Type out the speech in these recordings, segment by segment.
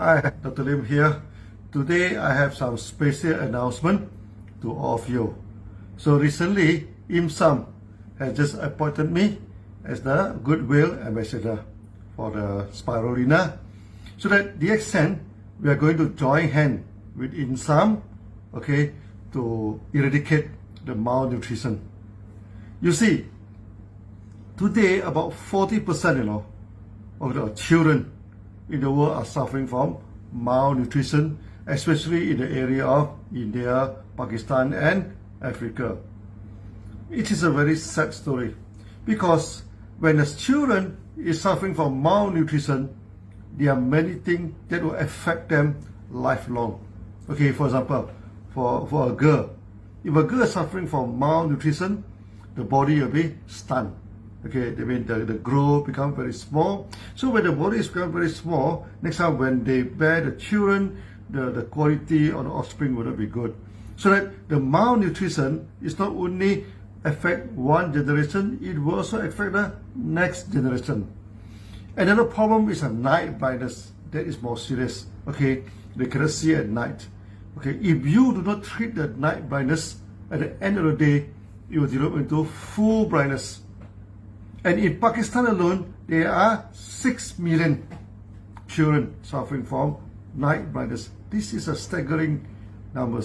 Hi, Dr. Lim here. Today I have some special announcement to all of you. So recently, IMSAM has just appointed me as the Goodwill Ambassador for the Spirulina. So that the extent we are going to join hand with IMSAM, okay, to eradicate the malnutrition. You see, today about 40%, of the children in the world are suffering from malnutrition, especially in the area of India, Pakistan and Africa. It is a very sad story because when the children is suffering from malnutrition, there are many things that will affect them lifelong. Okay, for example, for a girl, if a girl is suffering from malnutrition, the body will be stunned. Okay, that means the growth become very small. So when the body is become very small, next time when they bear the children, the quality of the offspring will not be good. So that the malnutrition is not only affect one generation, it will also affect the next generation. Another problem is a night blindness. That is more serious. Okay, they cannot see at night. Okay, if you do not treat the night blindness, at the end of the day, it will develop into full blindness. And in Pakistan alone, there are 6 million children suffering from night blindness. This is a staggering number.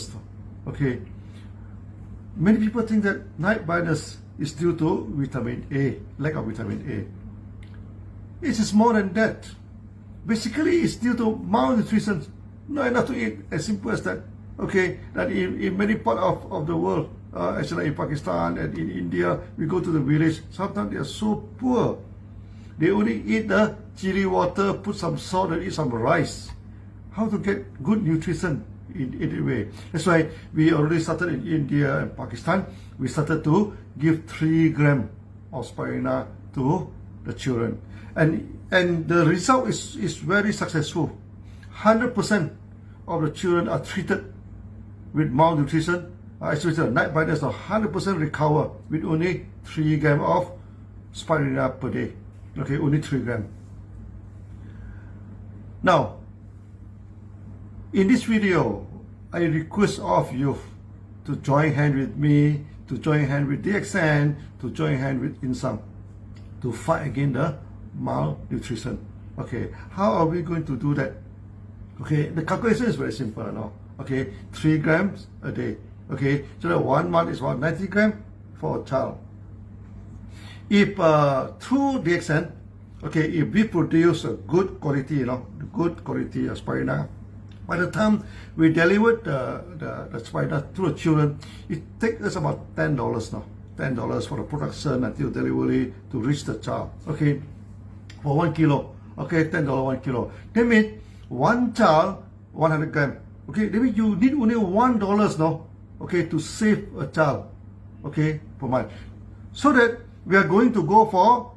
Okay, many people think that night blindness is due to vitamin A, lack of vitamin A. It is more than that. Basically, it's due to malnutrition. Not enough to eat, as simple as that. Okay, that in many parts of the world, actually in Pakistan and in India, we go to the village, sometimes they are so poor. They only eat the chili water, put some salt and eat some rice. How to get good nutrition in a way? That's why we already started in India and Pakistan. We started to give 3 grams of spirulina to the children. And the result is very successful. 100% of the children are treated with malnutrition, especially night blindness, 100% recover with only 3 grams of spirulina per day. Okay, only 3 grams. Now, in this video, I request all of you to join hand with me, to join hand with DXN, to join hand with IMSAM to fight against the malnutrition. Okay, how are we going to do that? Okay, the calculation is very simple now. Okay, 3 grams a day. Okay, so that 1 month is about 90 grams for a child. If through DXN, okay, if we produce a good quality, good quality of spirulina, by the time we deliver the spirulina to the children, it takes us about $10 now. $10 for the production until delivery to reach the child. Okay, for 1 kilo. Okay, $10 1 kilo. That means one child 100 grams. Okay, that means you need only $1 now. Okay, to save a child. Okay, per month. So that we are going to go for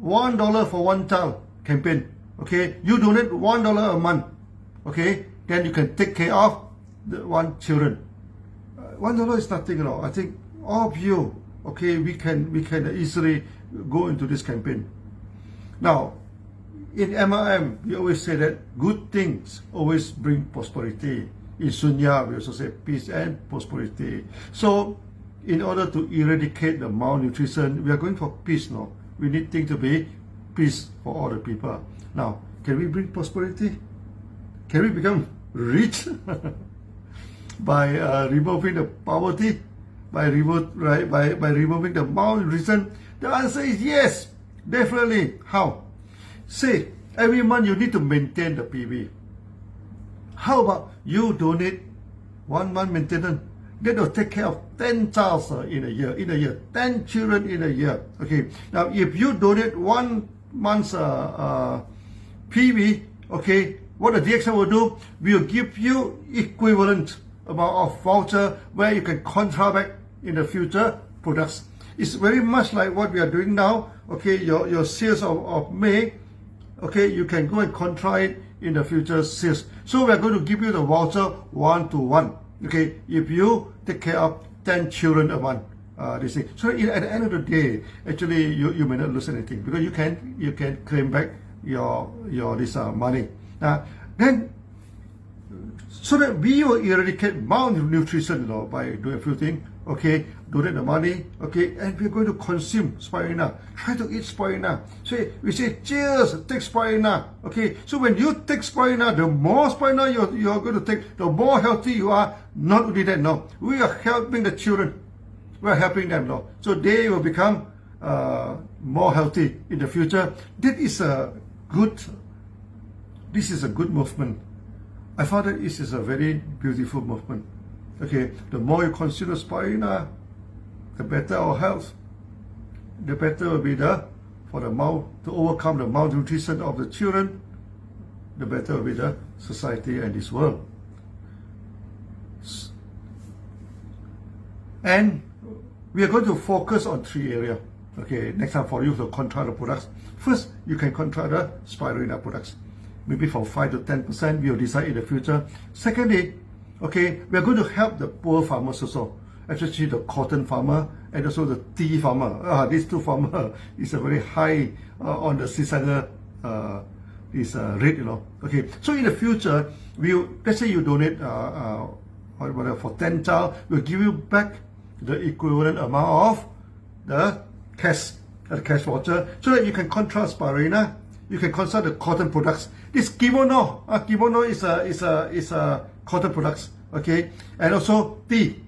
$1 for one child campaign. Okay, you donate $1 a month. Okay, then you can take care of the one children. $1 is nothing at all. I think all of you, okay, we can easily go into this campaign. Now, in MLM, we always say that good things always bring prosperity. In Sunya, we also say peace and prosperity. So, in order to eradicate the malnutrition, we are going for peace now. We need things to be peace for all the people. Now, can we bring prosperity? Can we become rich by removing the poverty? By removing the malnutrition? The answer is yes, definitely. How? Say, every month you need to maintain the PV. How about you donate 1 month maintenance? That will take care of 10 children in a year. 10 children in a year. Okay. Now, if you donate 1 month's PV, okay, what the DXN will do, we will give you equivalent amount of voucher where you can contract back in the future products. It's very much like what we are doing now. Okay, your sales of May, okay, you can go and contract it in the future sales. So we are going to give you the voucher 1-to-1. Okay, if you take care of 10 children a month, this thing. So at the end of the day, actually you may not lose anything because you can claim back your this money. Now then so that we will eradicate malnutrition, by doing a few things. Okay, donate the money. Okay, and we're going to consume spirulina. Try to eat spirulina. So we say, cheers, take spirulina. Okay, so when you take spirulina, the more spirulina you're going to take, the more healthy you are. Not only that, no, we are helping the children. We are helping them, no, so they will become more healthy in the future. This is a good movement. I found that this is a very beautiful movement. Okay, the more you consume spirulina, the better our health. The better will be to overcome the malnutrition of the children. The better will be the society and this world. And we are going to focus on 3 areas. Okay, next time for you to control the products. First, you can control the spirulina products. Maybe from 5 to 10%, we'll decide in the future. Secondly, okay, we are going to help the poor farmers also, especially the cotton farmer and also the tea farmer. These 2 farmers is a very high on the seasonal rate, Okay, so in the future, let's say you donate for 10 child, we'll give you back the equivalent amount of the cash voucher, so that you can control spirulina, you can control the cotton products. This kimono is a cotton products, okay, and also tea.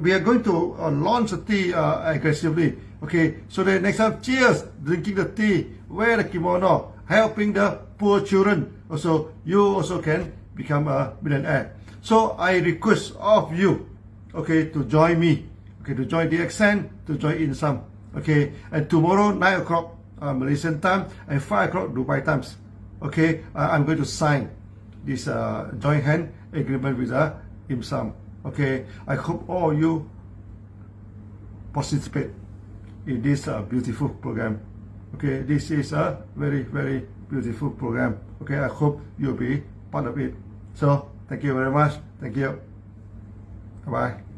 We are going to launch the tea aggressively, okay, so that next time, cheers, drinking the tea, wear the kimono, helping the poor children. Also, you also can become a millionaire. So I request of you, okay, to join me, okay, to join DXN, to join InSum, okay, and tomorrow 9 o'clock Malaysian time and 5 o'clock Dubai times, okay, I'm going to sign this joint hand agreement with InSum. Okay, I hope all you participate in this beautiful program. Okay, this is a very, very beautiful program. Okay, I hope you'll be part of it. So thank you very much. Thank you. Bye.